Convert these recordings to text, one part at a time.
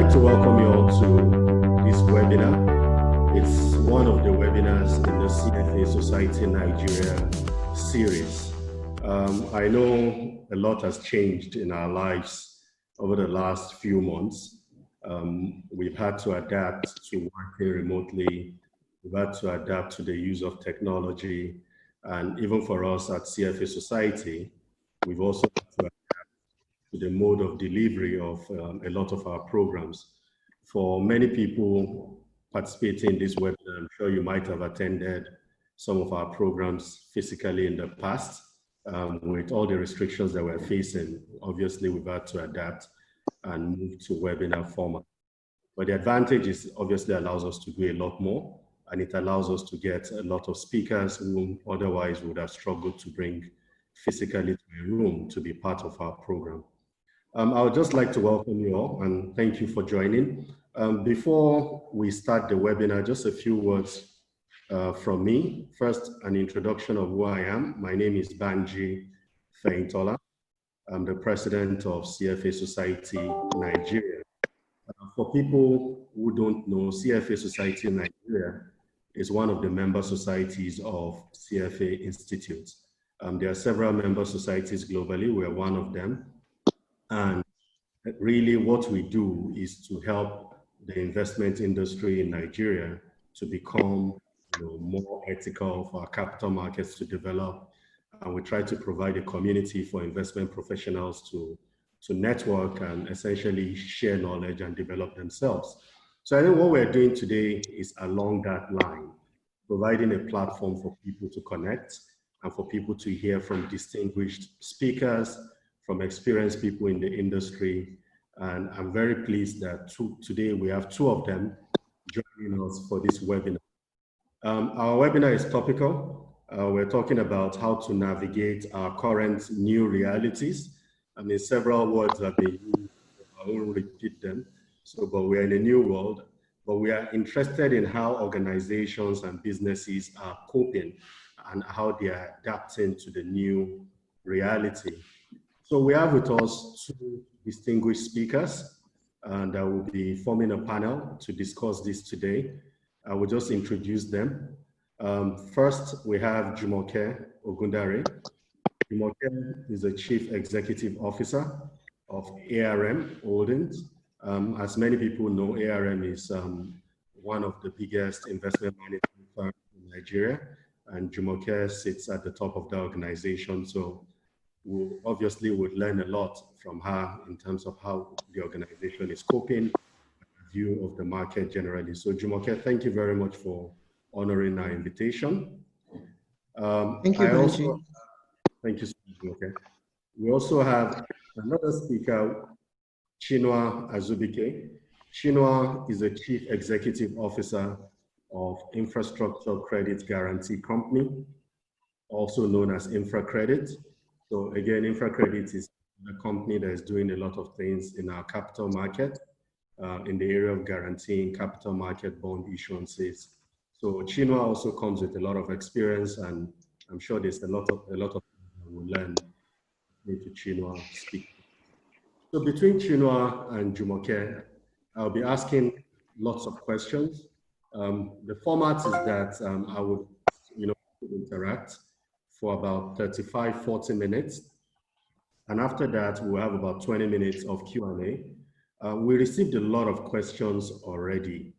like to welcome you all to this webinar. It's one of the webinars in the CFA Society Nigeria series. I know a lot has changed in our lives over the last few months. We've had to adapt to working remotely. We've had to adapt to the use of technology. And even for us at CFA Society, we've also had to adapt to the mode of delivery of a lot of our programs. For many people participating in this webinar, I'm sure you might have attended some of our programs physically in the past. With all the restrictions that we're facing, obviously we've had to adapt and move to webinar format. But the advantage is obviously allows us to do a lot more, and it allows us to get a lot of speakers who otherwise would have struggled to bring physically to a room to be part of our program. I would just like to welcome you all and thank you for joining. Before we start the webinar, just a few words from me. First, an introduction of who I am. My name is Banji Feintola. I'm the president of CFA Society Nigeria. For people who don't know, CFA Society Nigeria is one of the member societies of CFA Institute. There are several member societies globally. We're one of them. And really what we do is to help the investment industry in Nigeria to become more ethical, for our capital markets to develop. And we try to provide a community for investment professionals to network and essentially share knowledge and develop themselves. So I think what we're doing today is along that line, providing a platform for people to connect and for people to hear from distinguished speakers, from experienced people in the industry. And I'm very pleased that today we have two of them joining us for this webinar. Our webinar is topical. We're talking about how to navigate our current new realities. I mean, several words have been used, I won't repeat them. But we're in a new world, but we are interested in how organizations and businesses are coping and how they are adapting to the new reality. So we have with us two distinguished speakers and I will be forming a panel to discuss this today. I will just introduce them. First, we have Jumoke Ogundare. Jumoke is the Chief Executive Officer of ARM Holdings. As many people know, ARM is one of the biggest investment management firms in Nigeria, and Jumoke sits at the top of the organization. So we obviously would learn a lot from her in terms of how the organization is coping, a view of the market generally. So Jumoke, thank you very much for honoring our invitation. Thank you, Banji. Thank you so much, Jumoke. We also have another speaker, Chinua Azubike. Chinua is the Chief Executive Officer of Infrastructure Credit Guarantee Company, also known as InfraCredit. So again, InfraCredit is a company that is doing a lot of things in our capital market, in the area of guaranteeing capital market bond issuances. So Chinua also comes with a lot of experience, and I'm sure there's a lot of we'll learn to Chinua speak. So between Chinua and Jumoke, I'll be asking lots of questions. The format is that I would, interact for about 35, 40 minutes. And after that, we'll have about 20 minutes of Q&A. We received a lot of questions already,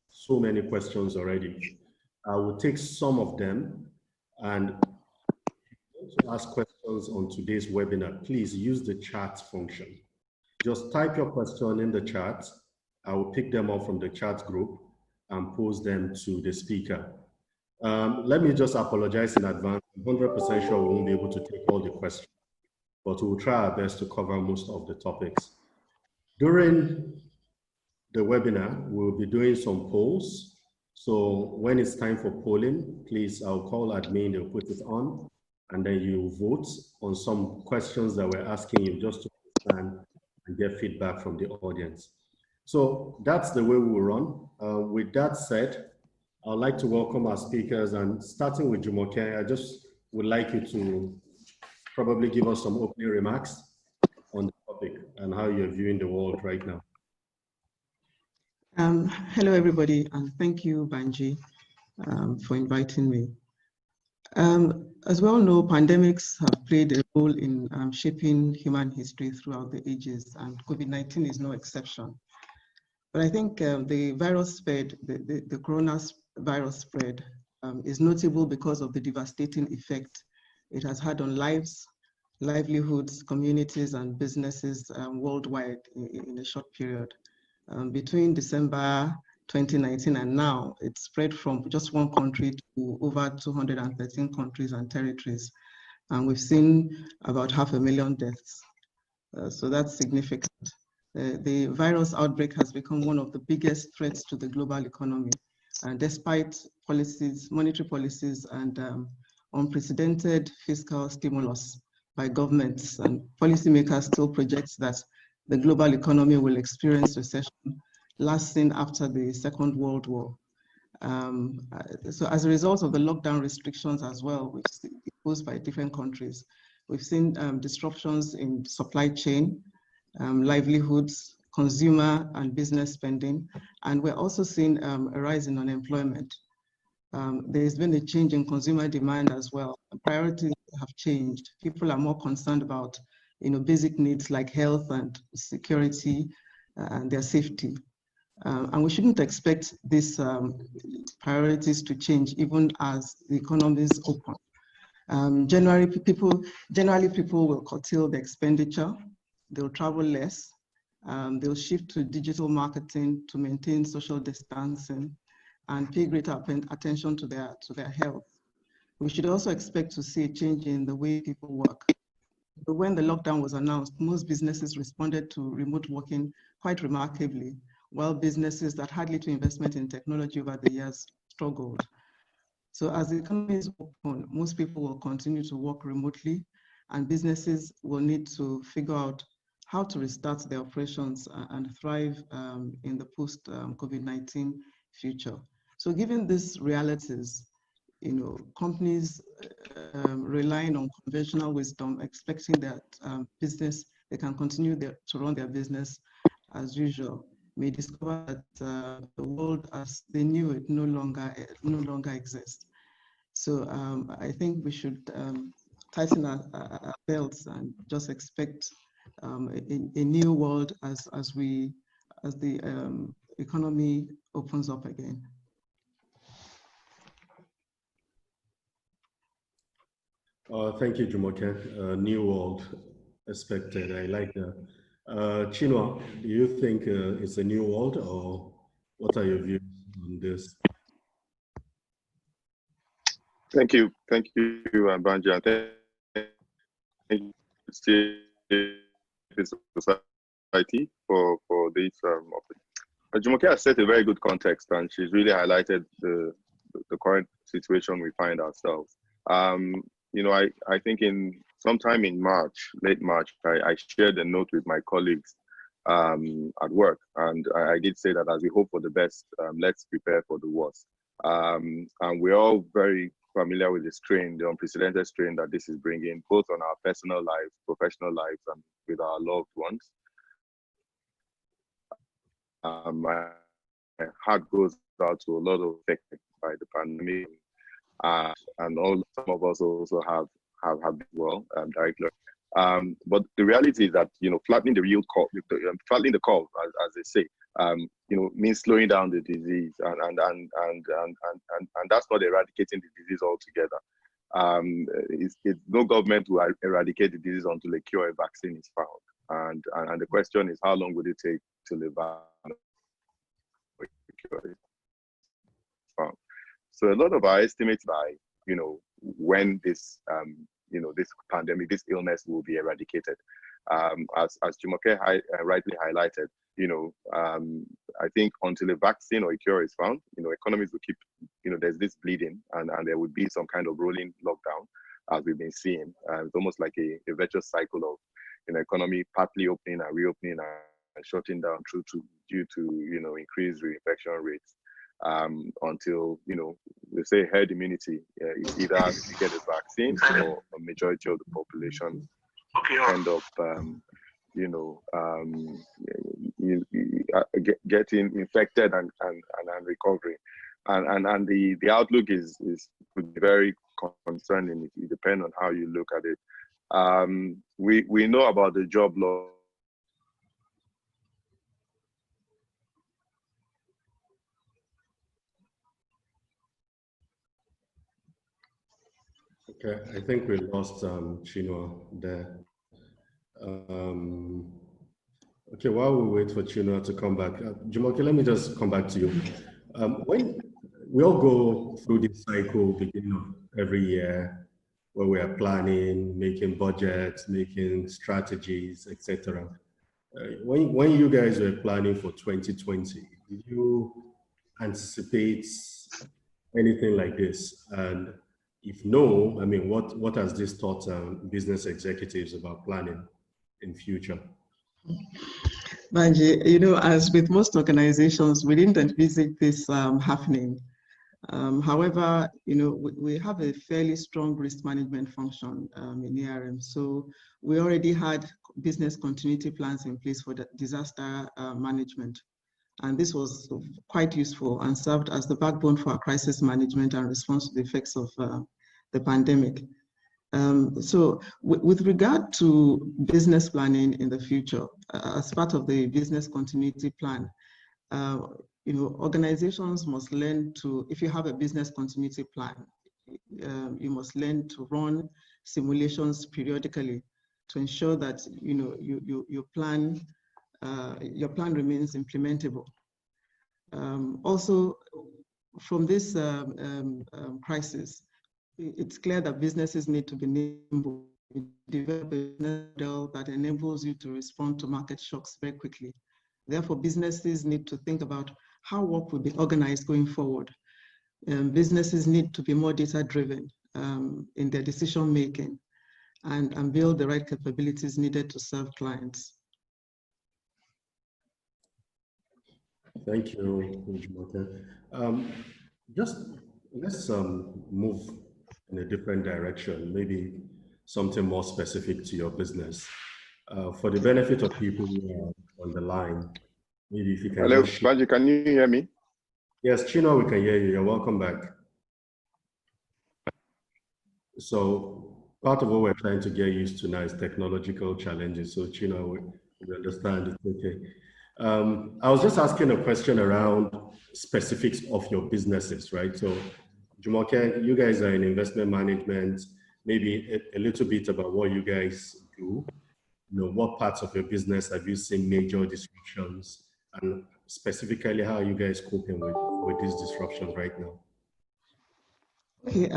so many questions already. I will take some of them, and to ask questions on today's webinar, please use the chat function. Just type your question in the chat. I will pick them up from the chat group and post them to the speaker. Let me just apologize in advance. I'm 100% sure we won't be able to take all the questions, but we'll try our best to cover most of the topics. During the webinar, we'll be doing some polls. So when it's time for polling, please, I'll call admin, they'll put it on, and then you vote on some questions that we're asking you just to understand and get feedback from the audience. So that's the way we will run. With that said, I'd like to welcome our speakers, and starting with Jumoke, I just would like you to probably give us some opening remarks on the topic and how you're viewing the world right now. Hello, everybody, and thank you, Banji, for inviting me. As we all know, pandemics have played a role in shaping human history throughout the ages, and COVID-19 is no exception. But I think the virus spread, the coronavirus spread, is notable because of the devastating effect it has had on lives, livelihoods, communities, and businesses worldwide in a short period. Between December 2019 and now, it spread from just one country to over 213 countries and territories. And we've seen about 500,000 deaths. So that's significant. The virus outbreak has become one of the biggest threats to the global economy. And despite policies, monetary policies, and unprecedented fiscal stimulus by governments, and policymakers still project that the global economy will experience recession lasting after the Second World War. So as a result of the lockdown restrictions as well, which is imposed by different countries, we've seen disruptions in supply chain, livelihoods, consumer and business spending, and we're also seeing a rise in unemployment. There's been a change in consumer demand as well. Priorities have changed. People are more concerned about basic needs like health and security and their safety. And we shouldn't expect these priorities to change even as the economy is open. Generally, people will curtail the expenditure. They'll travel less. They'll shift to digital marketing to maintain social distancing and pay greater attention to their health. We should also expect to see a change in the way people work. When the lockdown was announced, most businesses responded to remote working quite remarkably, while businesses that had little investment in technology over the years struggled. So as the economy is open, most people will continue to work remotely, and businesses will need to figure out how to restart their operations and thrive in the post-COVID-19 future. So given these realities, companies relying on conventional wisdom, expecting that they can continue to run their business as usual, may discover that the world as they knew it no longer exists. So I think we should tighten our belts and just expect a new world as the economy opens up again. Thank you, Jumoke. New world expected. I like that. Chinua, do you think it's a new world, or what are your views on this? Thank you, Banja. Thank you, society, for this opportunity. Jumoke has set a very good context, and she's really highlighted the current situation we find ourselves. I think sometime in late March, I shared a note with my colleagues at work, and I did say that as we hope for the best, let's prepare for the worst. And we're all very familiar with the strain, the unprecedented strain that this is bringing, both on our personal lives, professional lives, and with our loved ones. My heart goes out to a lot of affected by the pandemic, and some of us also have well directly. But the reality is that flattening the real curve, flattening the curve, as they say, means slowing down the disease, and that's not eradicating the disease altogether. No government will eradicate the disease until a cure, a vaccine is found, and the question is, how long will it take till a cure is found? So a lot of our estimates by when this this pandemic, this illness will be eradicated. As Jumoke rightly highlighted, I think until a vaccine or a cure is found, economies will keep, there's this bleeding, and there would be some kind of rolling lockdown, as we've been seeing. It's almost like a virtuous cycle of economy partly opening and reopening and shutting down due to increased reinfection rates. Until they say herd immunity, either you get a vaccine or a majority of the population end up getting infected and recovering, and the outlook is could be very concerning. It depends on how you look at it. We know about the job loss. Okay, I think we lost Chinua there. Okay, while we wait for Chinua to come back, Jumoke, let me just come back to you. When we all go through this cycle beginning of every year, where we are planning, making budgets, making strategies, etc. When you guys were planning for 2020, did you anticipate anything like this? And if no, I mean, what has this taught business executives about planning in future? Banji, as with most organizations, we didn't envisage this happening. However, we have a fairly strong risk management function in ARM. So we already had business continuity plans in place for the disaster management. And this was quite useful and served as the backbone for our crisis management and response to the effects of the pandemic. So with regard to business planning in the future, as part of the business continuity plan, organizations must learn to, if you have a business continuity plan, you must learn to run simulations periodically to ensure that your plan remains implementable. Also, from this crisis, it's clear that businesses need to be nimble, develop a business model that enables you to respond to market shocks very quickly. Therefore, businesses need to think about how work will be organized going forward. Businesses need to be more data-driven in their decision-making and build the right capabilities needed to serve clients. Thank you, Jumoke. Just let's move in a different direction, maybe something more specific to your business. For the benefit of people who are on the line, maybe if you can. Hello, Banji, can you hear me? Yes, Chino, we can hear you. You're welcome back. So part of what we're trying to get used to now is technological challenges. So Chino, we understand it's okay. I was just asking a question around specifics of your businesses, right? So Jumoke, you guys are in investment management, maybe a little bit about what you guys do. What parts of your business have you seen major disruptions, and specifically how are you guys coping with these disruptions right now? Okay,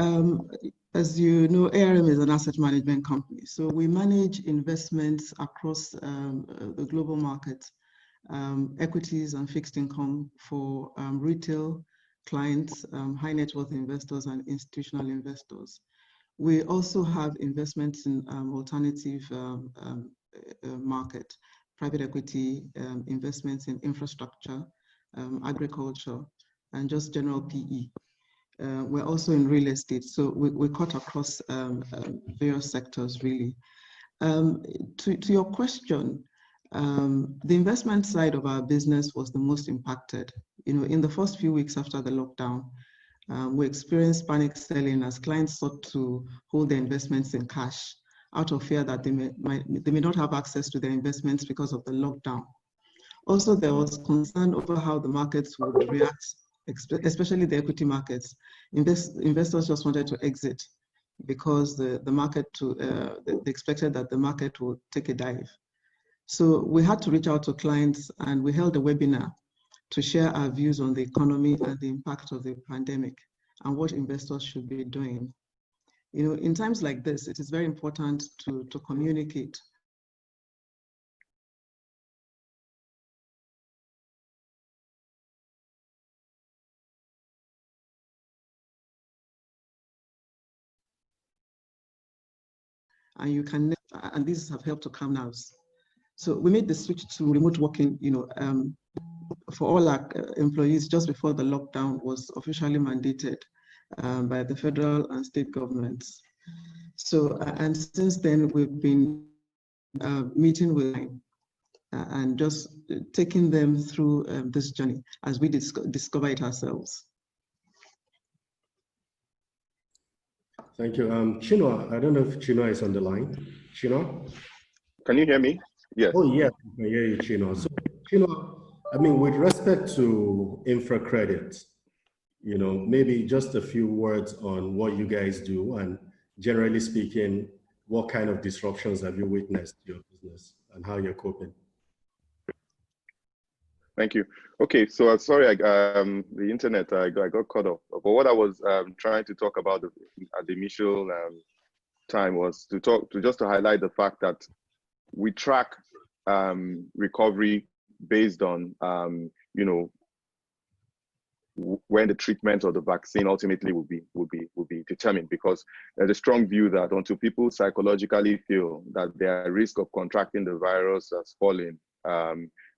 as you know, ARM is an asset management company. So we manage investments across the global market, equities and fixed income for retail clients, high net worth investors and institutional investors. We also have investments in alternative market, private equity, investments in infrastructure, agriculture, and just general PE. We're also in real estate, so we cut across various sectors, really. To your question, the investment side of our business was the most impacted. In the first few weeks after the lockdown, we experienced panic selling as clients sought to hold their investments in cash out of fear that they may not have access to their investments because of the lockdown. Also, there was concern over how the markets would react, especially the equity markets. Investors just wanted to exit because the market they expected that the market would take a dive. So we had to reach out to clients, and we held a webinar to share our views on the economy and the impact of the pandemic and what investors should be doing. In times like this, it is very important to communicate. And these have helped to calm nerves. So we made the switch to remote working, for all our employees just before the lockdown was officially mandated by the federal and state governments. So, and since then we've been meeting with, and just taking them through this journey as we discover it ourselves. Thank you. Chinua, I don't know if Chinua is on the line. Chinua? Can you hear me? Yes. Oh, yes, I can hear you, Chinua. So, Chinua, I mean, with respect to infra credit, you know, maybe just a few words on what you guys do, and generally speaking, what kind of disruptions have you witnessed to your business and how you're coping? Thank you. Okay, so sorry, the internet, I got cut off. But what I was trying to talk about at the initial time was to highlight the fact that we track recovery based on you know, when the treatment or the vaccine ultimately will be determined, because there's a strong view that until people psychologically feel that their risk of contracting the virus has fallen,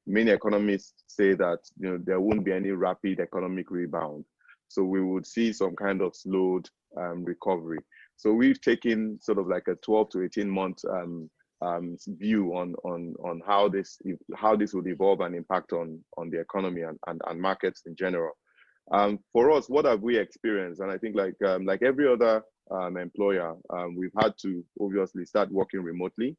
many economists say that, you know, there won't be any rapid economic rebound. So we would see some kind of slowed recovery. So we've taken sort of like a 12 to 18 month view on how this would evolve and impact on the economy and markets in general. For us, what have we experienced? And I think like every other employer, we've had to obviously start working remotely.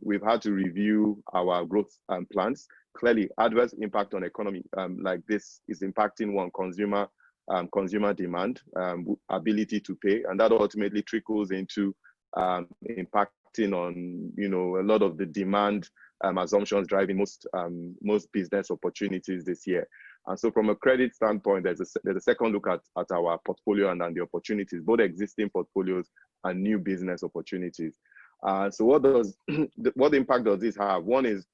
We've had to review our growth plans. Clearly, adverse impact on economy like this is impacting consumer demand, ability to pay, and that ultimately trickles into impacting on, you know, a lot of the demand assumptions driving most business opportunities this year. And so from a credit standpoint, there's a second look at our portfolio and the opportunities, both existing portfolios and new business opportunities. So what impact does this have? One is,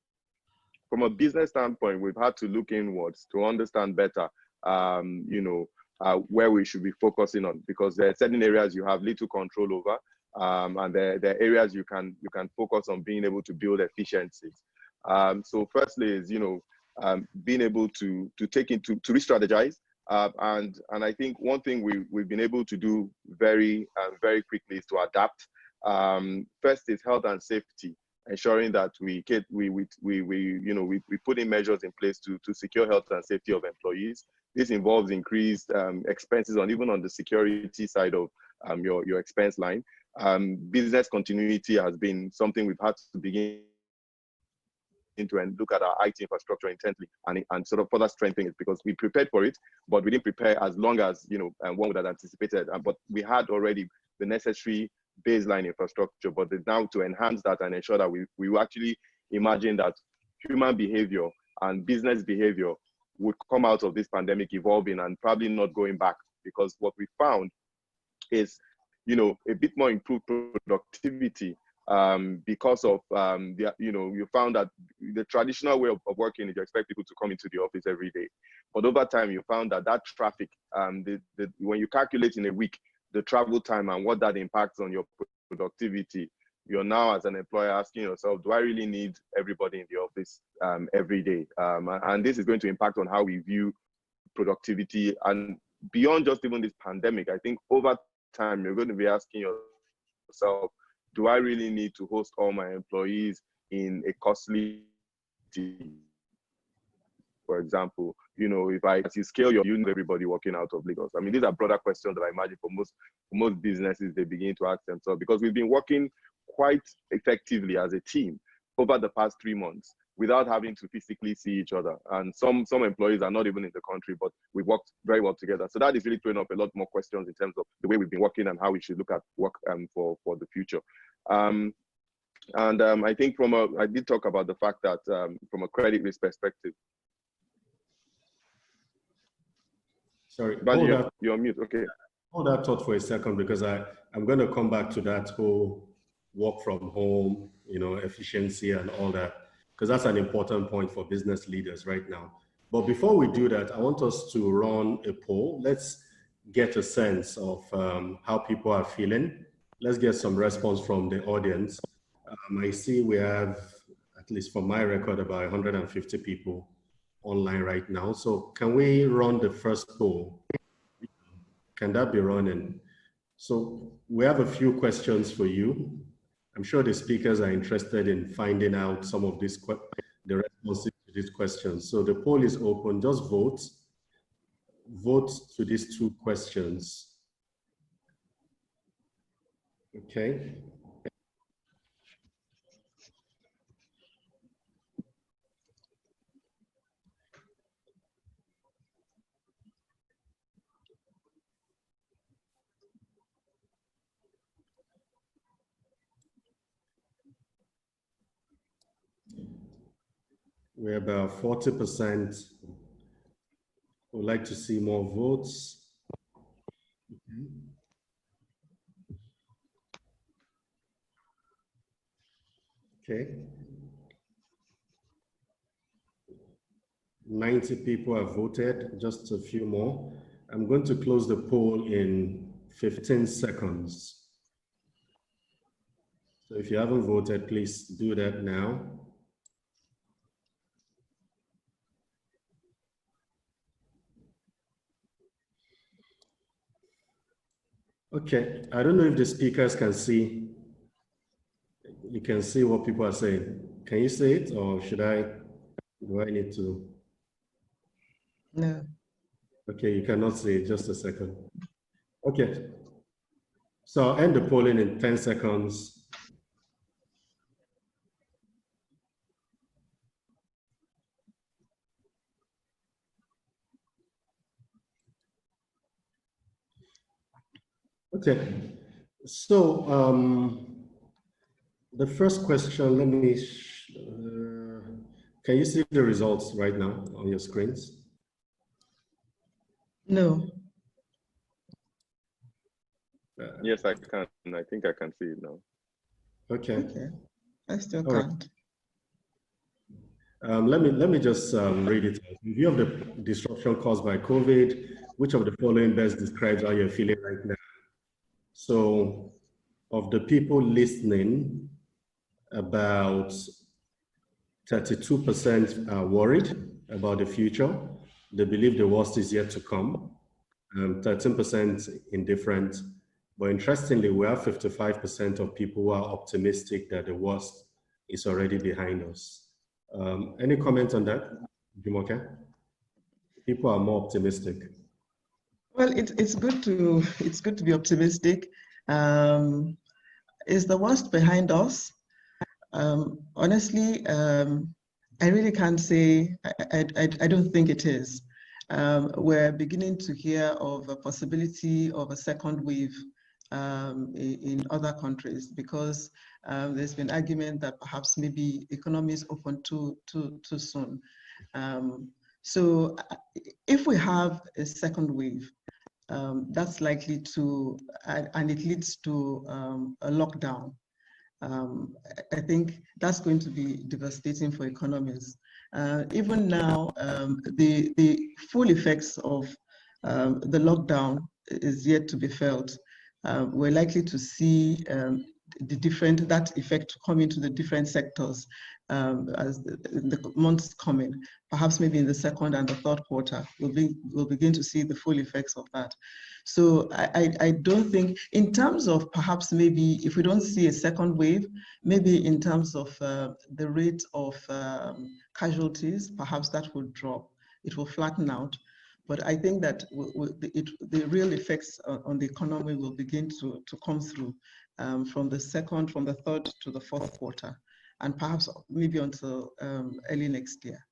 from a business standpoint, we've had to look inwards to understand better, you know, where we should be focusing on, because there are certain areas you have little control over, and there are areas you can focus on being able to build efficiencies. So firstly is, you know, being able to re-strategize, and I think one thing we've been able to do very quickly is to adapt. First is health and safety, ensuring that we put in measures in place to secure health and safety of employees. This involves increased expenses even on the security side of your expense line. Business continuity has been something we've had to begin into and look at our IT infrastructure intently and sort of further strengthen it, because we prepared for it, but we didn't prepare as long as, you know, one would have anticipated. But we had already the necessary baseline infrastructure, but it's now to enhance that and ensure that we actually imagine that human behavior and business behavior would come out of this pandemic evolving and probably not going back, because what we found is, you know, a bit more improved productivity because of you found that the traditional way of working is you expect people to come into the office every day, but over time you found that traffic, when you calculate in a week the travel time and what that impacts on your productivity, you're now as an employer asking yourself, do I really need everybody in the office every day? And this is going to impact on how we view productivity, and beyond just even this pandemic. I think over time you're going to be asking yourself, do I really need to host all my employees in a costly city? For example, you know, as you scale your unit, everybody working out of Lagos. I mean, these are broader questions that I imagine for most businesses, they begin to ask themselves, because we've been working quite effectively as a team over the past 3 months without having to physically see each other. And some employees are not even in the country, but we've worked very well together. So that is really throwing up a lot more questions in terms of the way we've been working and how we should look at work for the future. I think I did talk about the fact that from a credit risk perspective. Sorry, Banji, you're on mute. Okay. Hold that thought for a second, because I'm going to come back to that whole work from home, you know, efficiency and all that, because that's an important point for business leaders right now. But before we do that, I want us to run a poll. Let's get a sense of how people are feeling. Let's get some response from the audience. I see we have, at least from my record, about 150 people online right now. So can we run the first poll? Can that be running? So we have a few questions for you. I'm sure the speakers are interested in finding out some of these questions. the responses to these questions. So the poll is open, just vote. Vote to these 2 questions. Okay. We're about 40%. Would like to see more votes. Okay. 90 people have voted, just a few more. I'm going to close the poll in 15 seconds. So if you haven't voted, please do that now. Okay, I don't know if the speakers can see. You can see what people are saying. Can you see it, or do I need to? No. Okay, you cannot see it, just a second. Okay, so I'll end the polling in 10 seconds. Okay, so the first question, let me, can you see the results right now on your screens? No. Yes, I can. I think I can see it now. Okay. Okay. I still All right. can't. Let me just read it. In view of the disruption caused by COVID, which of the following best describes how you're feeling right now? So, of the people listening, about 32% are worried about the future. They believe the worst is yet to come. 13% indifferent. But interestingly, we have 55% of people who are optimistic that the worst is already behind us. Any comment on that, Jumoke? People are more optimistic. Well, it's good to be optimistic. Is the worst behind us? Honestly, I really can't say. I don't think it is. We're beginning to hear of a possibility of a second wave in other countries because there's been argument that perhaps maybe economies open too soon. So if we have a second wave, that's likely to, and it leads to a lockdown. I think that's going to be devastating for economies. Even now, the full effects of the lockdown is yet to be felt. We're likely to see that effect come into the different sectors as the months coming. Perhaps maybe in the second and the third quarter, we'll begin to see the full effects of that. So I don't think, in terms of perhaps maybe if we don't see a second wave, maybe in terms of the rate of casualties, perhaps that will drop. It will flatten out. But I think that the real effects on the economy will begin to come through from the third to the fourth quarter, and perhaps maybe until early next year.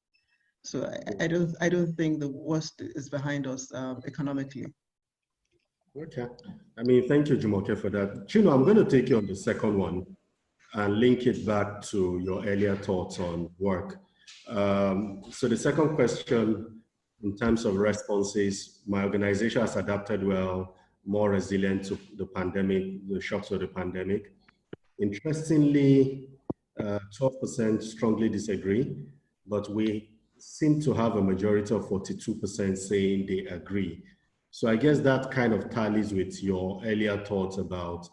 So I don't think the worst is behind us economically. Okay. I mean, thank you, Jumoke, for that. Chino, I'm going to take you on the second one and link it back to your earlier thoughts on work. So the second question, in terms of responses, my organization has adapted well, more resilient to the pandemic, the shocks of the pandemic. Interestingly, 12% strongly disagree, but we seem to have a majority of 42% saying they agree. So I guess that kind of tallies with your earlier thoughts about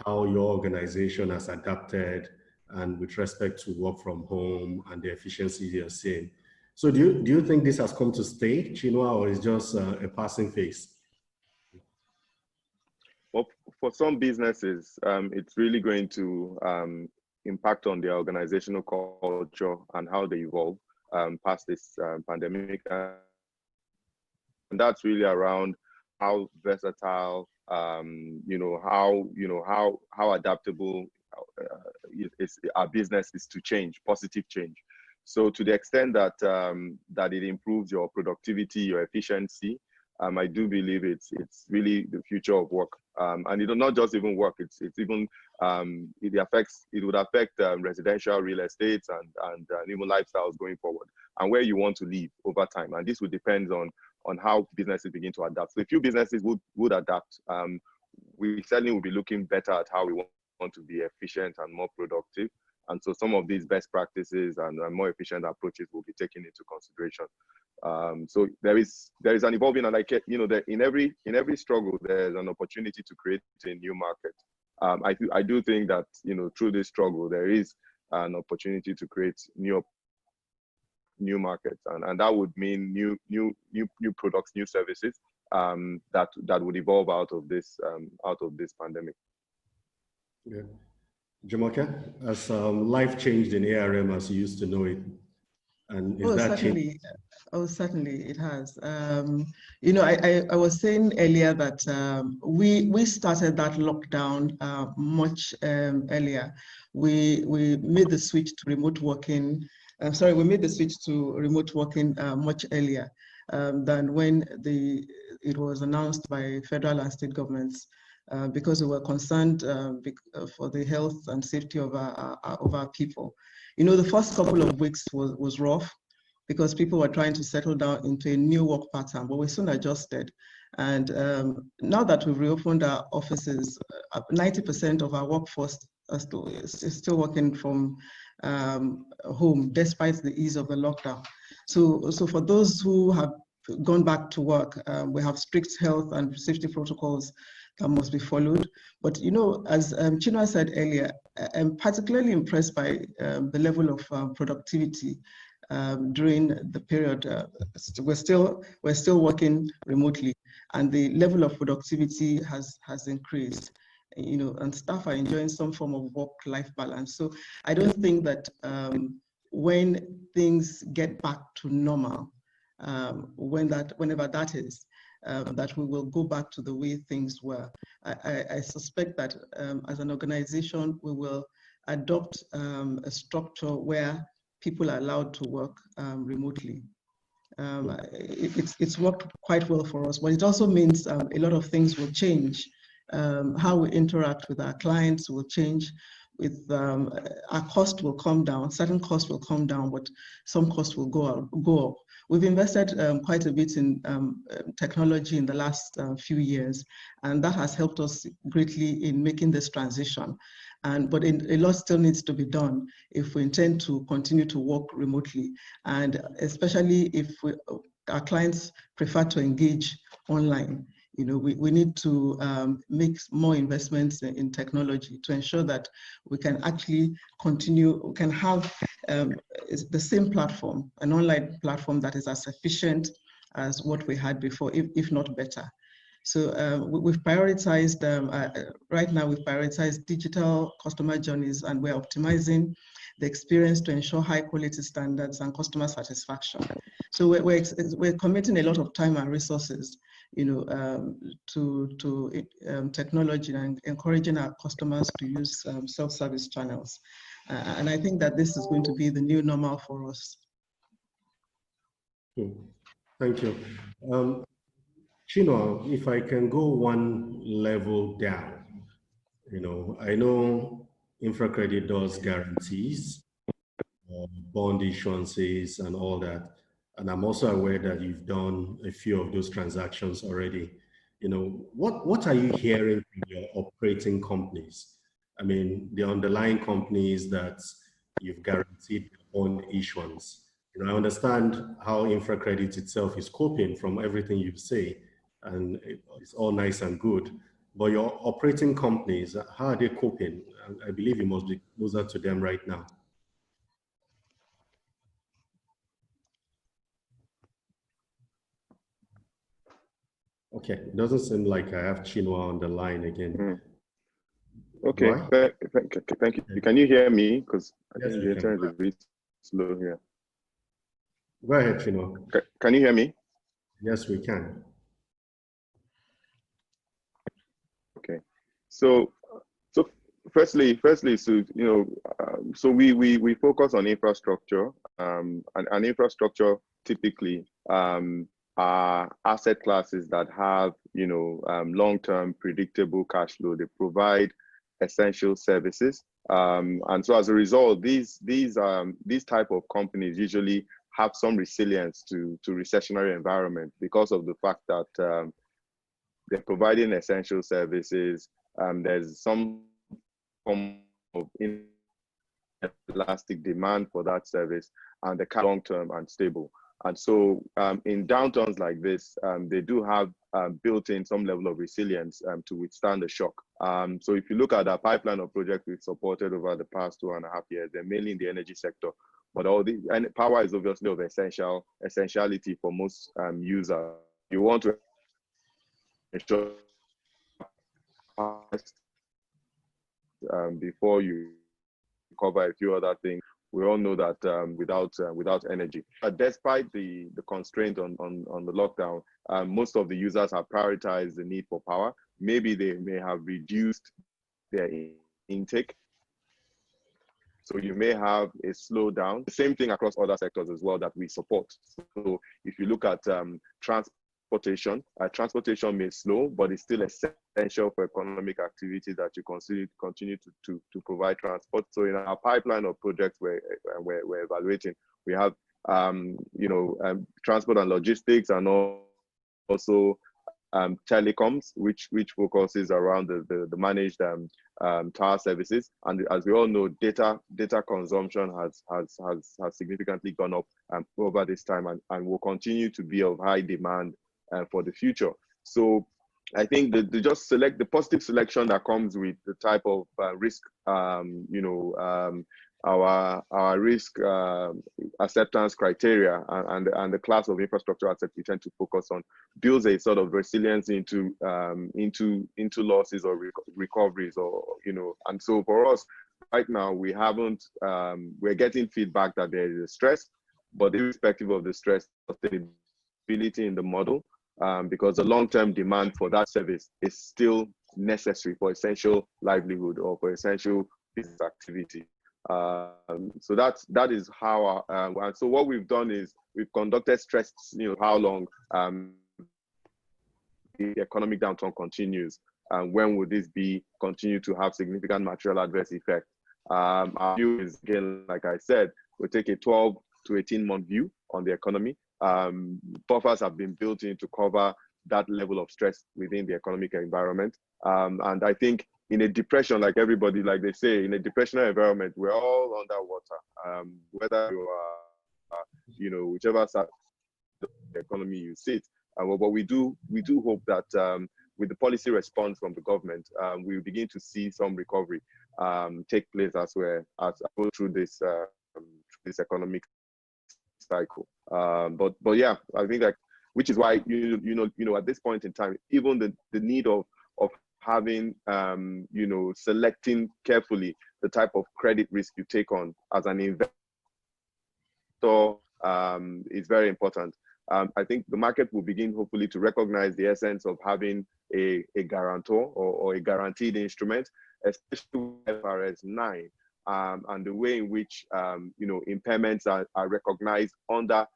how your organization has adapted and with respect to work from home and the efficiencies you're seeing. So do you think this has come to stay, Chinua, or is just a passing phase? Well, for some businesses, it's really going to impact on their organizational culture and how they evolve past this pandemic. And that's really around how versatile, how adaptable our business is to change, positive change. So to the extent that that it improves your productivity, your efficiency, I do believe it's really the future of work. And it will not just even work. It's even it would affect residential real estate and even lifestyles going forward, and where you want to live over time. And this would depend on how businesses begin to adapt. So a few businesses would adapt. We certainly will be looking better at how we want to be efficient and more productive. And so some of these best practices and more efficient approaches will be taken into consideration. So there is an evolving, and like, in every struggle, there's an opportunity to create a new market. I do think that, through this struggle, there is an opportunity to create new markets, and that would mean new products, new services that would evolve out of this pandemic. Yeah. Jumoke, has life changed in ARM as you used to know it? And is that certainly. changed? Oh, certainly it has. I was saying earlier that we started that lockdown much earlier. We made the switch to remote working. We made the switch to remote working much earlier than when it was announced by federal and state governments. Because we were concerned for the health and safety of our people. The first couple of weeks was rough because people were trying to settle down into a new work pattern, but we soon adjusted. And now that we've reopened our offices, 90% of our workforce is still working from home, despite the ease of the lockdown. So for those who have gone back to work, we have strict health and safety protocols that must be followed. But as Chinua said earlier, I'm particularly impressed by the level of productivity during the period. We're still working remotely, and the level of productivity has increased. And staff are enjoying some form of work-life balance. So I don't think that when things get back to normal, whenever that is, that we will go back to the way things were. I suspect that as an organization, we will adopt a structure where people are allowed to work remotely. It's worked quite well for us, but it also means a lot of things will change. How we interact with our clients will change. Our cost will come down. Certain costs will come down, but some costs will go up. We've invested quite a bit in technology in the last few years, and that has helped us greatly in making this transition. But a lot still needs to be done if we intend to continue to work remotely, and especially if our clients prefer to engage online. We need to make more investments in technology to ensure that we can actually continue, we can have the same platform, an online platform that is as efficient as what we had before, if not better. So we've prioritized, right now we've prioritized digital customer journeys, and we're optimizing the experience to ensure high quality standards and customer satisfaction. So we're committing a lot of time and resources to technology and encouraging our customers to use self-service channels. And I think that this is going to be the new normal for us. Thank you. Chinua, if I can go one level down, I know InfraCredit does guarantees, bond issuances and all that. And I'm also aware that you've done a few of those transactions already. What are you hearing from your operating companies? I mean, the underlying companies that you've guaranteed bond issuance. I understand how InfraCredit itself is coping from everything you say, and it's all nice and good. But your operating companies, how are they coping? I believe you must be closer to them right now. Okay, it doesn't seem like I have Chinua on the line again. Okay, Right? thank you. Can you hear me? Because I Yes, think we the can. internet is a bit slow here. Go ahead, Chino. Can you hear me? Yes, we can. Okay. So, so firstly, so so we focus on infrastructure, and infrastructure typically are asset classes that have long-term predictable cash flow. They provide essential services, and so as a result, these type of companies usually have some resilience to recessionary environment because of the fact that they're providing essential services. There's some form of inelastic demand for that service, and they're long term and stable. And so in downturns like this, they do have built in some level of resilience to withstand the shock. So if you look at our pipeline of projects we've supported over the past 2.5 years, they're mainly in the energy sector. But and power is obviously of essentiality for most users. You want to ensure before you cover a few other things. We all know that without energy, despite the constraint on the lockdown, most of the users have prioritized the need for power. Maybe they may have reduced their intake, so you may have a slowdown. The same thing across other sectors as well that we support. So if you look at transportation may slow, but it's still essential for economic activity that you continue to provide transport. So in our pipeline of projects we're evaluating, we have transport and logistics, and also telecoms, which focuses around the managed tower services. And as we all know, data consumption has significantly gone up over this time, and will continue to be of high demand for the future. So I think the positive selection that comes with the type of risk, our risk acceptance criteria, and the class of infrastructure assets we tend to focus on, builds a sort of resilience into losses or recoveries, and so for us right now, we're getting feedback that there is a stress, but irrespective of the stress, sustainability in the model, because the long-term demand for that service is still necessary for essential livelihood or for essential business activity. So that is how and so what we've done is we've conducted stress, how long the economic downturn continues, and when would this continue to have significant material adverse effect. Our view is, again, like I said, we'll take a 12 to 18 month view on the economy. Buffers have been built in to cover that level of stress within the economic environment. And I think in a depression, like they say, in a depressional environment, we're all underwater. Whether you are, whichever side of the economy you sit. But we do hope that with the policy response from the government, we will begin to see some recovery take place as we go through this economic cycle. But yeah, I think which is why at this point in time, even the need of having selecting carefully the type of credit risk you take on as an investor is very important. I think the market will begin hopefully to recognize the essence of having a guarantor or a guaranteed instrument, especially IFRS 9, and the way in which impairments are recognized under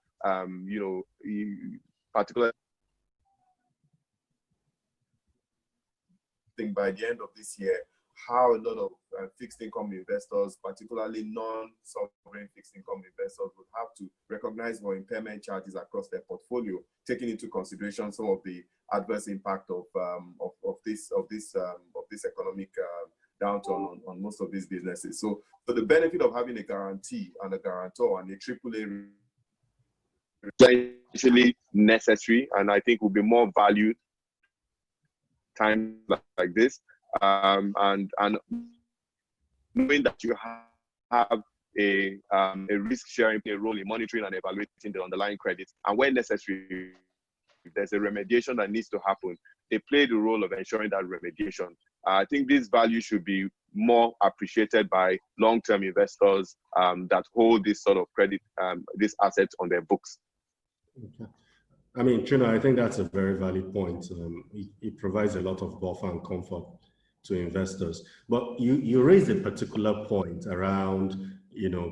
particular. I think by the end of this year, how a lot of fixed income investors, particularly non-sovereign fixed income investors, would have to recognize for impairment charges across their portfolio, taking into consideration some of the adverse impact of this economic downturn on most of these businesses. So the benefit of having a guarantee and a guarantor and a AAA is essentially necessary, and I think will be more valued times like this. And knowing that you have a risk sharing role in monitoring and evaluating the underlying credits, and when necessary, if there's a remediation that needs to happen, they play the role of ensuring that remediation. I think this value should be more appreciated by long-term investors that hold this sort of credit, these assets on their books. Okay. I mean, Trina, I think that's a very valid point. It provides a lot of buffer and comfort to investors. But you raised a particular point around,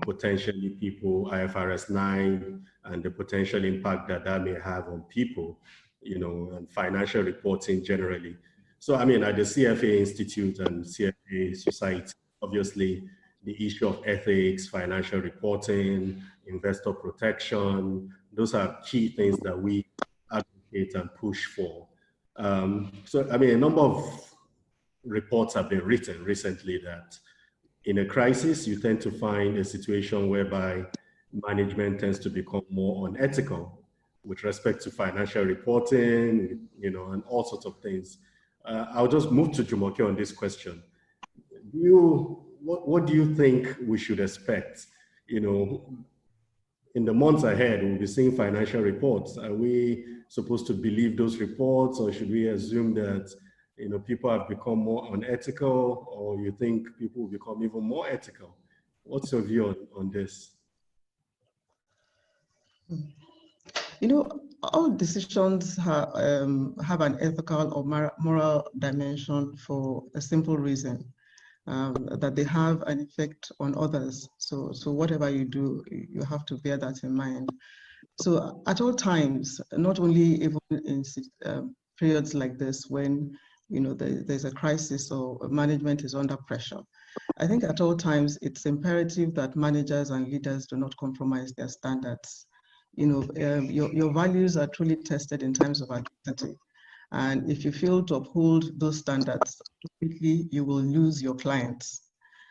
potentially people, IFRS 9, and the potential impact that may have on people, and financial reporting generally. So, I mean, at the CFA Institute and CFA Society, obviously, the issue of ethics, financial reporting, investor protection, those are key things that we advocate and push for. So, I mean, a number of reports have been written recently that in a crisis, you tend to find a situation whereby management tends to become more unethical with respect to financial reporting, and all sorts of things. I'll just move to Jumoke on this question. What do you think we should expect? In the months ahead, we'll be seeing financial reports. Are we supposed to believe those reports, or should we assume that people have become more unethical, or you think people will become even more ethical? What's your view on this? All decisions have an ethical or moral dimension for a simple reason, that they have an effect on others. So whatever you do, you have to bear that in mind. So at all times, not only even in periods like this when there's a crisis or management is under pressure, I think at all times it's imperative that managers and leaders do not compromise their standards. Your values are truly tested in times of adversity. And if you fail to uphold those standards completely, you will lose your clients.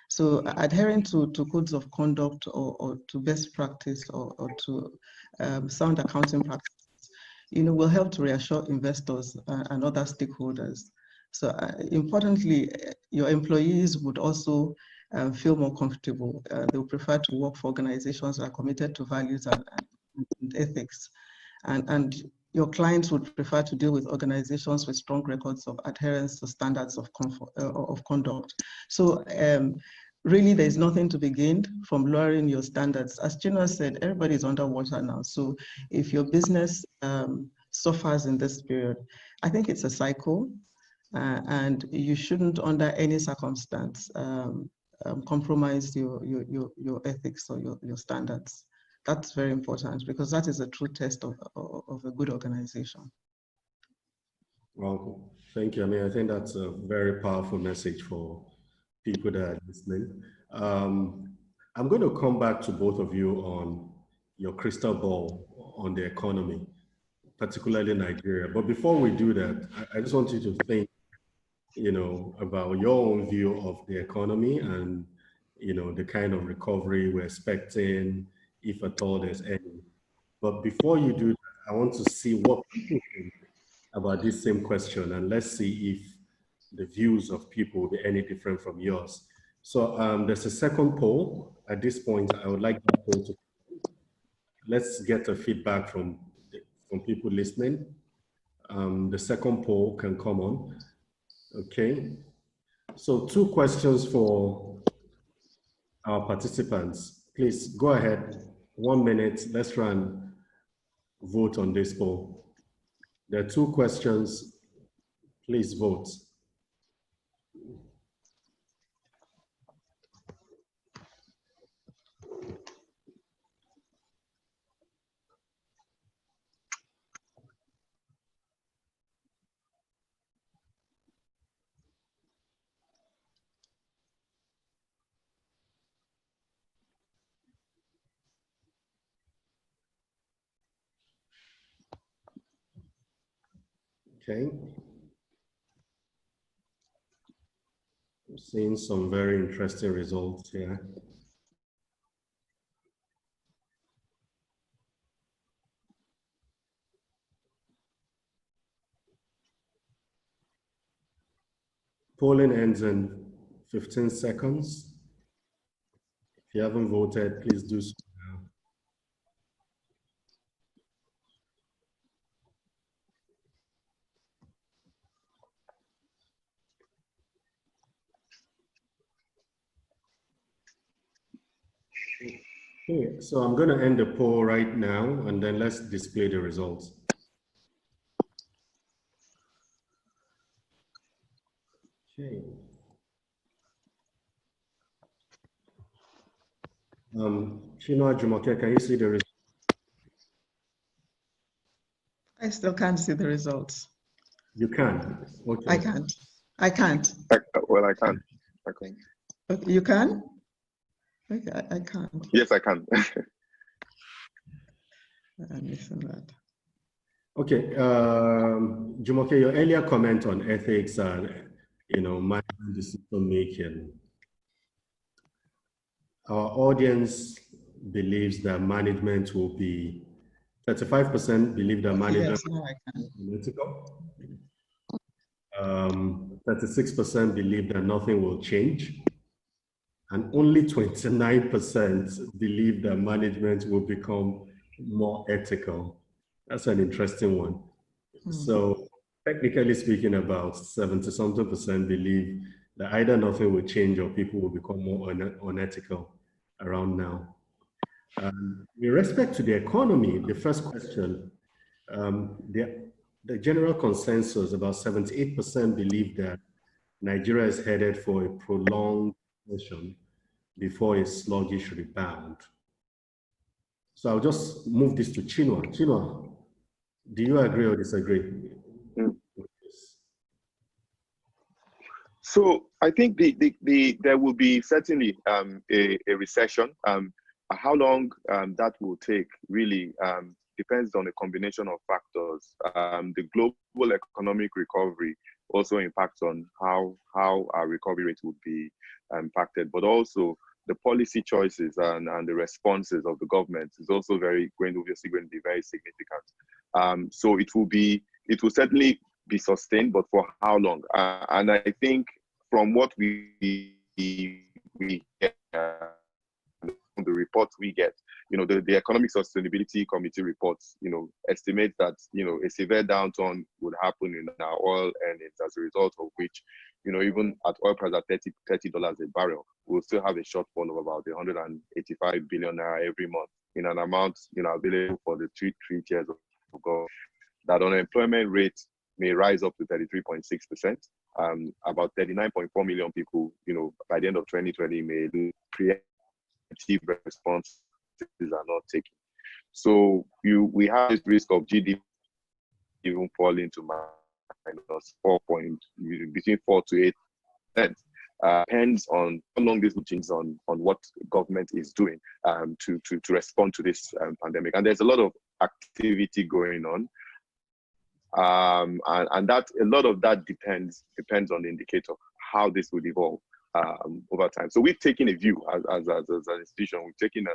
So adhering to codes of conduct or to best practice or to sound accounting practices, will help to reassure investors and other stakeholders. So importantly, your employees would also feel more comfortable. They will prefer to work for organizations that are committed to values and ethics. And your clients would prefer to deal with organizations with strong records of adherence to standards of conduct. So really, there's nothing to be gained from lowering your standards. As Gina said, everybody is underwater now. So if your business suffers in this period, I think it's a cycle, and you shouldn't, under any circumstance, compromise your ethics or your standards. That's very important, because that is a true test of a good organization. Well, thank you. I mean, I think that's a very powerful message for people that are listening. I'm going to come back to both of you on your crystal ball on the economy, particularly Nigeria. But before we do that, I just want you to think, about your own view of the economy and, the kind of recovery we're expecting, if at all there's any. But before you do that, I want to see what people think about this same question, and let's see if the views of people will be any different from yours. So there's a second poll. At this point, I would like that poll to, let's get a feedback from people listening. The second poll can come on. Okay. So 2 questions for our participants. Please go ahead. 1 minute. Let's run vote on this poll. There are 2 questions. Please vote. Okay. I'm seeing some very interesting results here. Polling ends in 15 seconds. If you haven't voted, please do so now. Okay, so I'm going to end the poll right now, and then let's display the results. Okay. Chinua Jumoke, can you see the results? I still can't see the results. You can. Okay. I can't. I can't. Well, I can. I can. Okay, you can? Okay, I can't. Yes, I can. I'm missing that. Okay, Jumoke, your earlier comment on ethics and management decision making. Our audience believes that management will be 35% believe that management Yes, now I can. is ethical. 36% believe that nothing will change, and only 29% believe that management will become more ethical. That's an interesting one. So technically speaking, about 70-something% believe that either nothing will change or people will become more unethical around now. With respect to the economy, the first question, the general consensus, about 78% believe that Nigeria is headed for a prolonged recession before a sluggish rebound. So I'll just move this to Chinua. Chinua, do you agree or disagree with this? So I think there will be certainly a recession. How long that will take really depends on a combination of factors. The global economic recovery also impacts on how our recovery rate would be impacted, but also the policy choices and the responses of the government is also obviously going to be very significant. So it will certainly be sustained, but for how long? And I think from what we get, the reports we get, the Economic Sustainability Committee reports, estimate that, a severe downturn would happen in our oil earnings, as a result of which, even at oil price at $30 a barrel, we'll still have a shortfall of about 185 billion naira every month in an amount, available for the three tiers of government. That unemployment rate may rise up to 33.6%. About 39.4 million people, by the end of 2020 may lose preemptive responses are not taken. So we have this risk of GDP even falling to minus 4 between 4 to 8%. Depends on how long this will change on what government is doing to respond to this pandemic. And there's a lot of activity going on. And that a lot of that depends on the indicator, how this will evolve over time. So we've taken a view as an institution. We've taken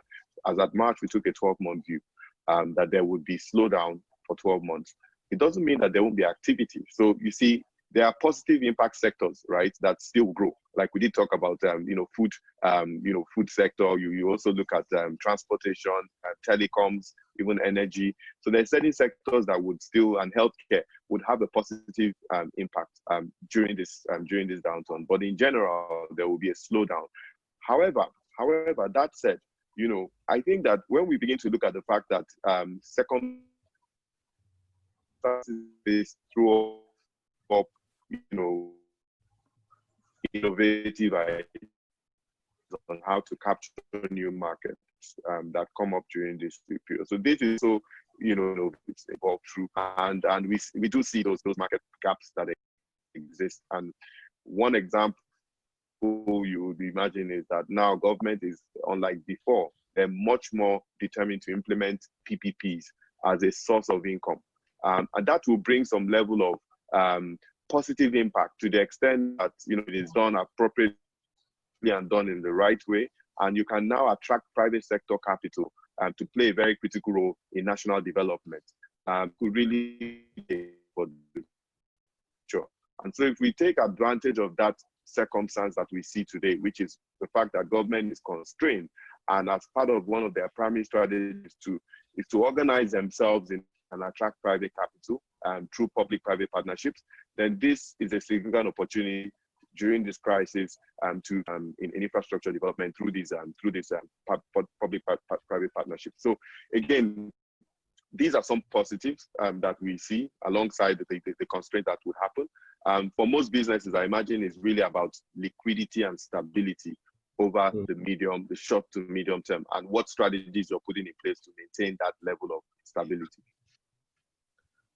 as at March, we took a 12-month view that there would be slowdown for 12 months. It doesn't mean that there won't be activity. So you see, there are positive impact sectors, right, that still grow. Like we did talk about, food, food sector. You also look at transportation, telecoms, even energy. So there's certain sectors that would still, and healthcare would have a positive impact during this downturn. But in general, there will be a slowdown. However, that said, I think that when we begin to look at the fact that circumstances throw up, innovative ideas on how to capture new markets that come up during this period. So this is so, it's evolved through, and we do see those market gaps that exist. And one example you would imagine is that now government is, unlike before, they're much more determined to implement PPPs as a source of income. And that will bring some level of positive impact to the extent that it is done appropriately and done in the right way. And you can now attract private sector capital to play a very critical role in national development. Could really for the future. And so if we take advantage of that circumstance that we see today, which is the fact that government is constrained, and as part of one of their primary strategies is to organize themselves in and attract private capital through public-private partnerships, then this is a significant opportunity during this crisis to in infrastructure development through these public-private partnerships. So again, these are some positives that we see alongside the constraint that would happen. For most businesses, I imagine is really about liquidity and stability over the short to medium term, and what strategies you're putting in place to maintain that level of stability.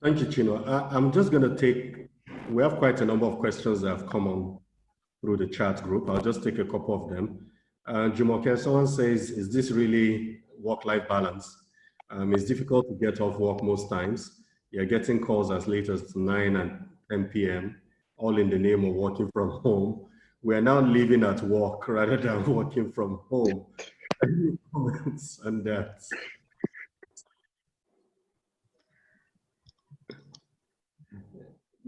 Thank you, Chino. I'm just going to we have quite a number of questions that have come on through the chat group. I'll just take a couple of them. Jumoke, someone says, is this really work-life balance? It's difficult to get off work most times. You're getting calls as late as 9 and 10 p.m., all in the name of working from home. We are now living at work rather than working from home. Any comments on that?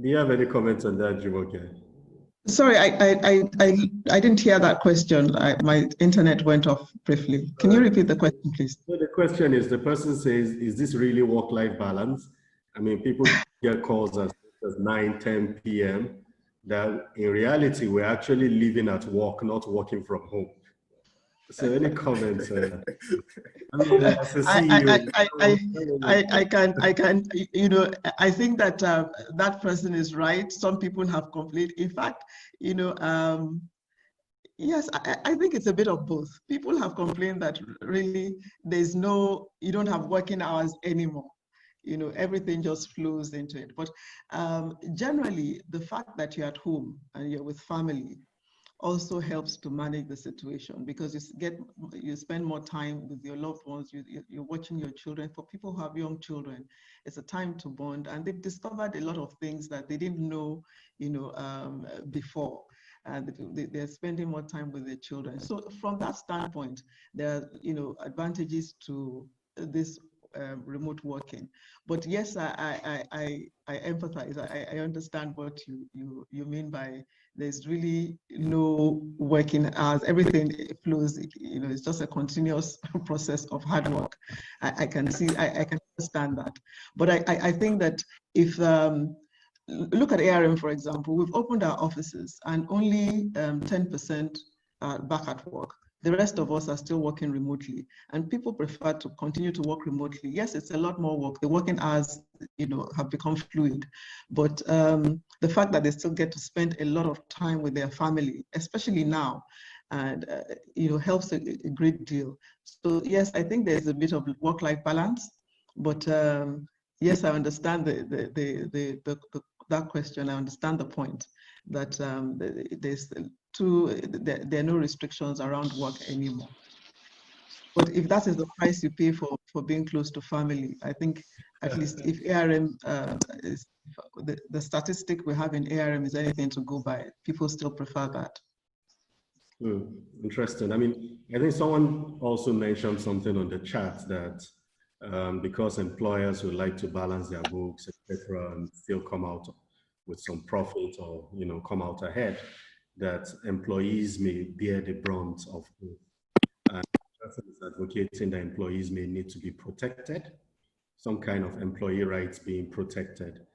Do you have any comments on that, Jumoke? Sorry, I didn't hear that question. My internet went off briefly. Can you repeat the question, please? So the question is, the person says, is this really work-life balance? I mean, people get calls as 9, 10 p.m. that in reality, we're actually living at work, not working from home. So any comments? I mean, as a CEO, I can, you know, I think that that person is right. Some people have complained. In fact, you know, yes, I think it's a bit of both. People have complained that really you don't have working hours anymore. You know, everything just flows into it. But generally, the fact that you're at home and you're with family also helps to manage the situation, because you spend more time with your loved ones, you're watching your children. For people who have young children, it's a time to bond, and they've discovered a lot of things that they didn't know, you know, before. And they're spending more time with their children. So from that standpoint, there are, you know, advantages to this remote working. But yes, I empathize. I understand what you mean by there's really no working hours. Everything flows. You know, it's just a continuous process of hard work. I can understand that. But I think that if look at ARM, for example, we've opened our offices and only 10% are back at work. The rest of us are still working remotely, and people prefer to continue to work remotely. Yes, it's a lot more work. The working hours, you know, have become fluid, but the fact that they still get to spend a lot of time with their family, especially now, and you know, helps a great deal. So yes, I think there's a bit of work-life balance, but yes, I understand that question. I understand the point that there are no restrictions around work anymore. But if that is the price you pay for being close to family, I think at least if ARM is the statistic we have in ARM is anything to go by, people still prefer that. Interesting. I mean, I think someone also mentioned something on the chat that because employers would like to balance their books, etc., and still come out with some profit, or, you know, come out ahead, that employees may bear the brunt of both. And that is advocating that employees may need to be protected, some kind of employee rights being protected.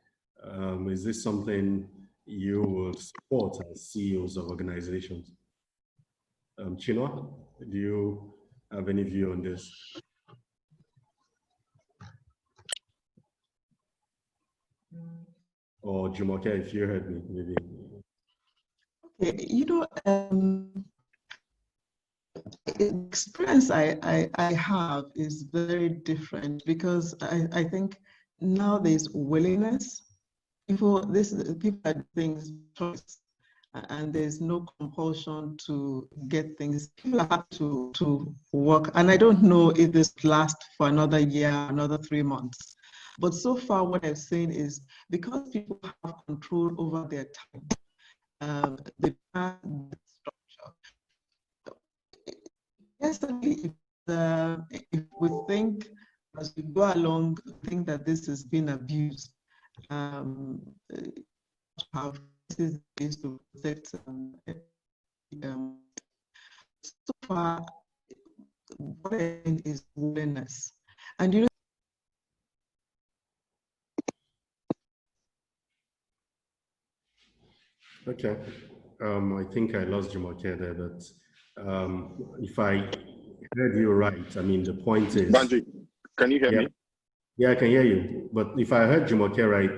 Is this something you would support as CEOs of organizations? Chinua, do you have any view on this? Or Jumoke, if you heard me, maybe. Okay, you know, the experience I have is very different, because I think now there's willingness. People are doing choice, and there's no compulsion to get things. People are happy to work, and I don't know if this lasts for another year, another 3 months. But so far, what I've seen is because people have control over their time, the structure. Yesterday, if we think as we go along, think that this has been abused, have ways to protect. So far, what I think is willingness, and you know. Okay. I think I lost Jumoke there, but if I heard you right, I mean, the point is, Banji, can you hear yeah, me? yeah, I can hear you. But if I heard Jumoke right,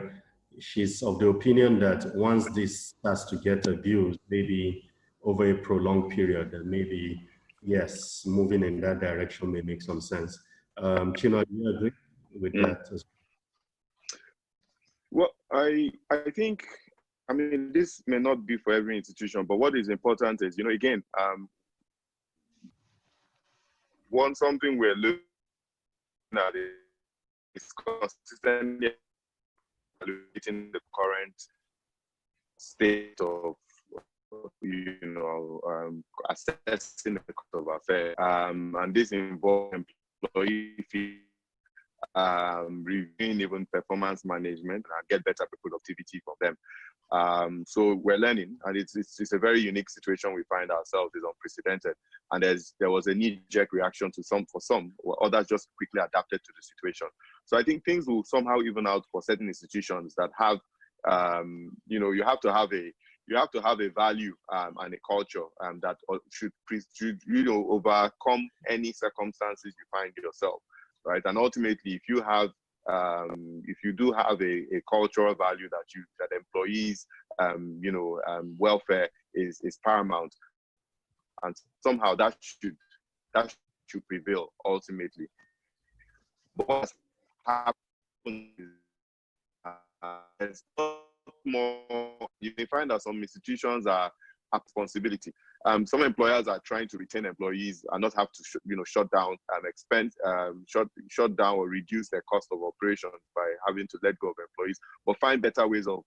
she's of the opinion that once this starts to get abused, maybe over a prolonged period, then maybe, yes, moving in that direction may make some sense. Chino, do you agree with Mm. that? Well, I think, I mean, this may not be for every institution, but what is important is, again, something we're looking at is consistently evaluating the current state of, assessing the cost of affairs. And this involves employee fee, reviewing even performance management and get better productivity from them. So we're learning, and it's a very unique situation we find ourselves. It's unprecedented, and there was a knee-jerk reaction to some, or others just quickly adapted to the situation. So I think things will somehow even out for certain institutions that have, you have to have a value and a culture that should overcome any circumstances you find yourself, right? And ultimately, if you do have a cultural value that employees, welfare is paramount, and somehow that should prevail ultimately. But what's happened is there's more. You may find that some institutions are responsibility. Some employers are trying to retain employees and not have to, shut down shut down or reduce their cost of operations by having to let go of employees, but find better ways of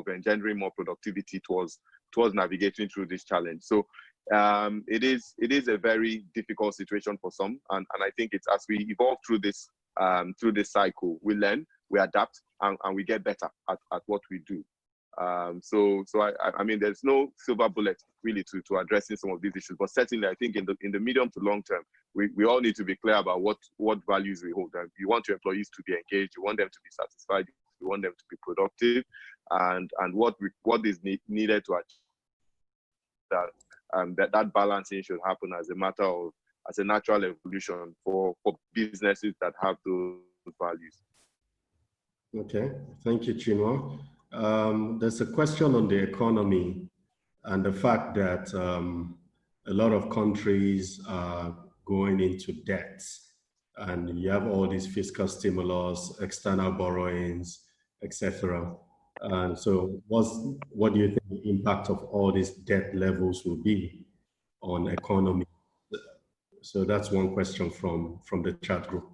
engendering more productivity towards navigating through this challenge. So it is a very difficult situation for some, and I think it's as we evolve through this cycle, we learn, we adapt, and we get better at what we do. So I mean, there's no silver bullet really to addressing some of these issues, but certainly I think in the medium to long term, we all need to be clear about what values we hold. You want your employees to be engaged, you want them to be satisfied, you want them to be productive, and what is needed to achieve that balancing should happen as a natural evolution for businesses that have those values. Okay, thank you, Chinua. There's a question on the economy and the fact that a lot of countries are going into debt, and you have all these fiscal stimulus, external borrowings, etc. And so what do you think the impact of all these debt levels will be on economy? So that's one question from the chat group.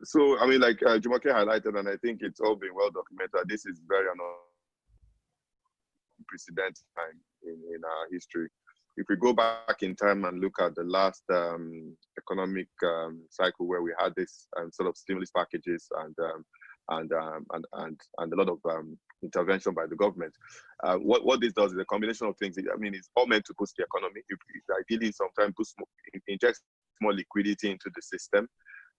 So I mean, like Jumoke highlighted, and I think it's all been well documented, this is very unprecedented time in our history. If we go back in time and look at the last economic cycle where we had this sort of stimulus packages and a lot of intervention by the government, what this does is a combination of things. I mean, it's all meant to boost the economy. It ideally, sometimes inject more liquidity into the system.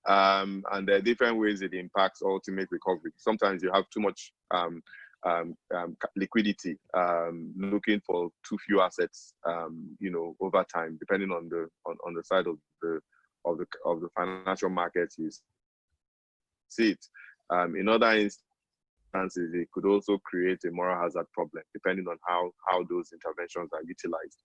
And there are different ways it impacts ultimate recovery. Sometimes you have too much liquidity, looking for too few assets, over time, depending on the side of the financial markets you see it. In other instances, it could also create a moral hazard problem, depending on how those interventions are utilized.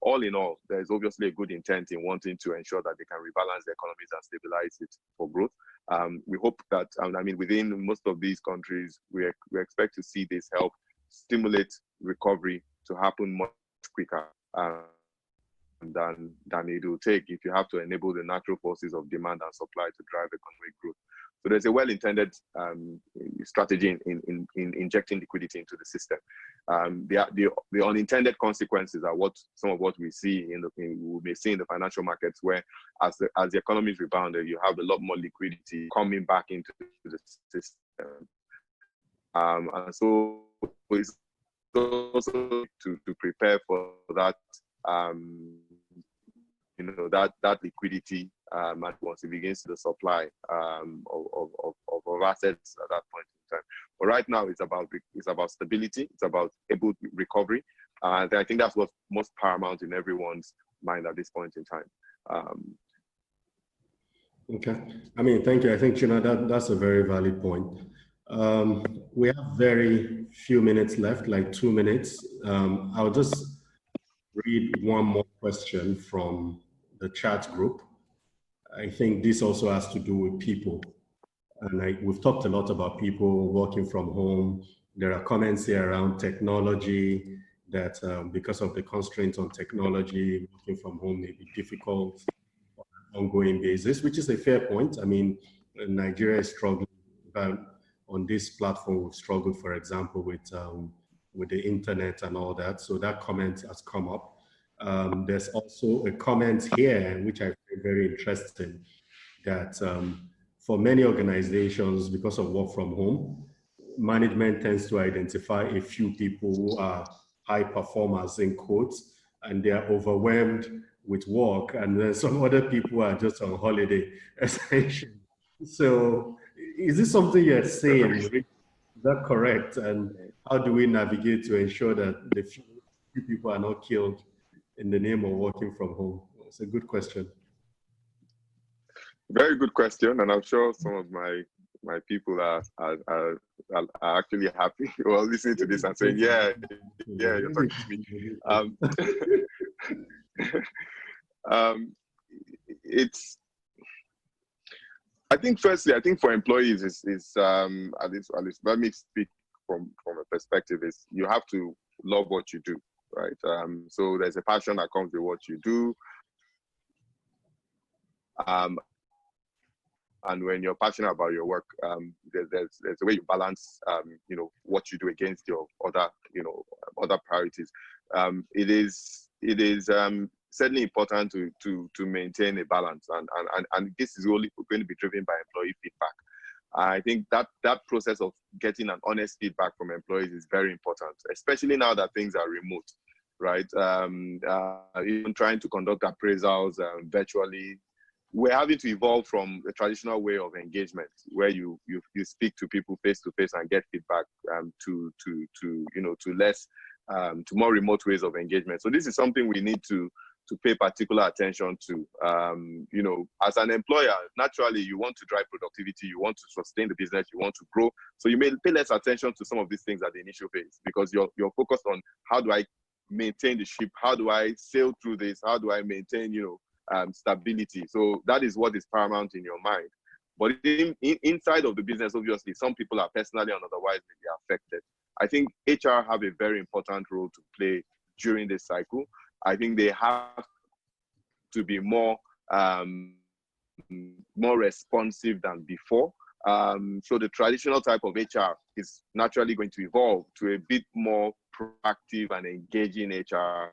All in all, there's obviously a good intent in wanting to ensure that they can rebalance the economies and stabilize it for growth. We hope that, I mean, within most of these countries, we expect to see this help stimulate recovery to happen much quicker than it will take if you have to enable the natural forces of demand and supply to drive economic growth. So there's a well-intended strategy in injecting liquidity into the system. The unintended consequences are some of what we see we may see in the financial markets, where as the economy is rebounded, you have a lot more liquidity coming back into the system, and so it's also to prepare for that. that liquidity, and once it begins to supply of assets at that point in time. But right now, it's about stability. It's about able recovery, and I think that's what's most paramount in everyone's mind at this point in time. Okay. I mean, thank you. I think, that's a very valid point. We have very few minutes left, like 2 minutes. I'll just read one more question from the chat group. I think this also has to do with people. And we've talked a lot about people working from home. There are comments here around technology that because of the constraints on technology, working from home may be difficult on an ongoing basis, which is a fair point. I mean, Nigeria is struggling, but on this platform, we've struggled, for example, with the internet and all that. So that comment has come up. There's also a comment here, which I find very interesting, that for many organizations, because of work from home, management tends to identify a few people who are high performers, in quotes, and they are overwhelmed with work, and then some other people are just on holiday, essentially. So is this something you're saying? Is that correct? And how do we navigate to ensure that the few people are not killed in the name of working from home? It's a good question. Very good question, and I'm sure some of my people are actually happy or listening to this and saying, yeah, you're talking to me. It's, I think, firstly, I think for employees is at least let me speak from a perspective, is you have to love what you do, right? So there's a passion that comes with what you do. And when you're passionate about your work, there's a way you balance, what you do against your other priorities. It is certainly important to maintain a balance, and this is only going to be driven by employee feedback. I think that process of getting an honest feedback from employees is very important, especially now that things are remote, right? Even trying to conduct appraisals virtually. We're having to evolve from the traditional way of engagement, where you speak to people face to face and get feedback, to more remote ways of engagement. So this is something we need to pay particular attention to. As an employer, naturally you want to drive productivity, you want to sustain the business, you want to grow. So you may pay less attention to some of these things at the initial phase, because you're focused on how do I maintain the ship, how do I sail through this, how do I maintain stability. So that is what is paramount in your mind. But inside of the business, obviously, some people are personally and otherwise may be affected. I think HR have a very important role to play during this cycle. I think they have to be more responsive than before. So the traditional type of HR is naturally going to evolve to a bit more proactive and engaging HR.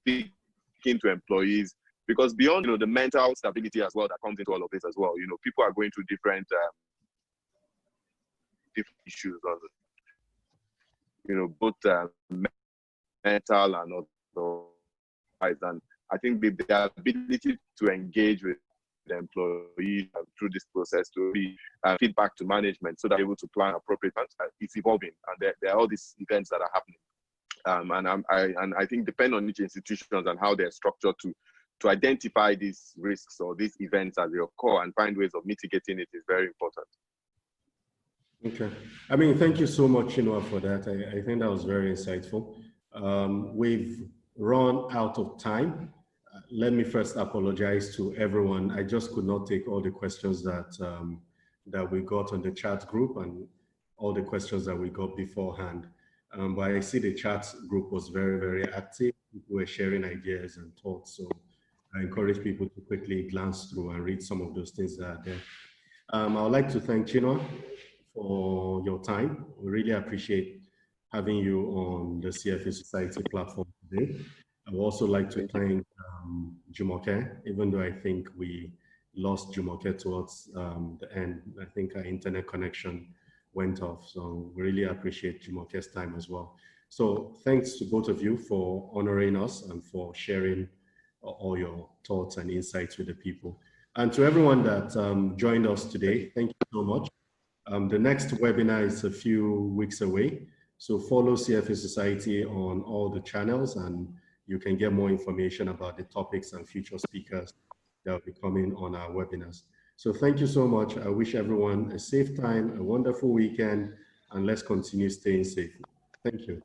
Speaking to employees, because beyond the mental stability as well that comes into all of this as well, people are going through different issues, both mental and otherwise. And I think the ability to engage with the employees through this process to be feedback to management, so that they're able to plan appropriate plans. It's evolving, and there are all these events that are happening. And I think depend on each institutions and how they're structured to identify these risks or these events as they occur and find ways of mitigating it is very important. Okay. I mean, thank you so much, Chinua, for that. I think that was very insightful. We've run out of time. Let me first apologize to everyone. I just could not take all the questions that we got on the chat group and all the questions that we got beforehand. But I see the chat group was very, very active. People were sharing ideas and thoughts. So I encourage people to quickly glance through and read some of those things that are there. I would like to thank Chinua for your time. We really appreciate having you on the CFA Society platform today. I would also like to thank Jumoke, even though I think we lost Jumoke towards the end. I think our internet connection went off. So we really appreciate Jumoke's time as well. So thanks to both of you for honoring us and for sharing all your thoughts and insights with the people. And to everyone that joined us today, thank you so much. The next webinar is a few weeks away. So follow CFA Society on all the channels and you can get more information about the topics and future speakers that will be coming on our webinars. So thank you so much. I wish everyone a safe time, a wonderful weekend, and let's continue staying safe. Thank you.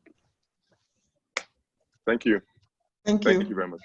Thank you. Thank you. Thank you very much.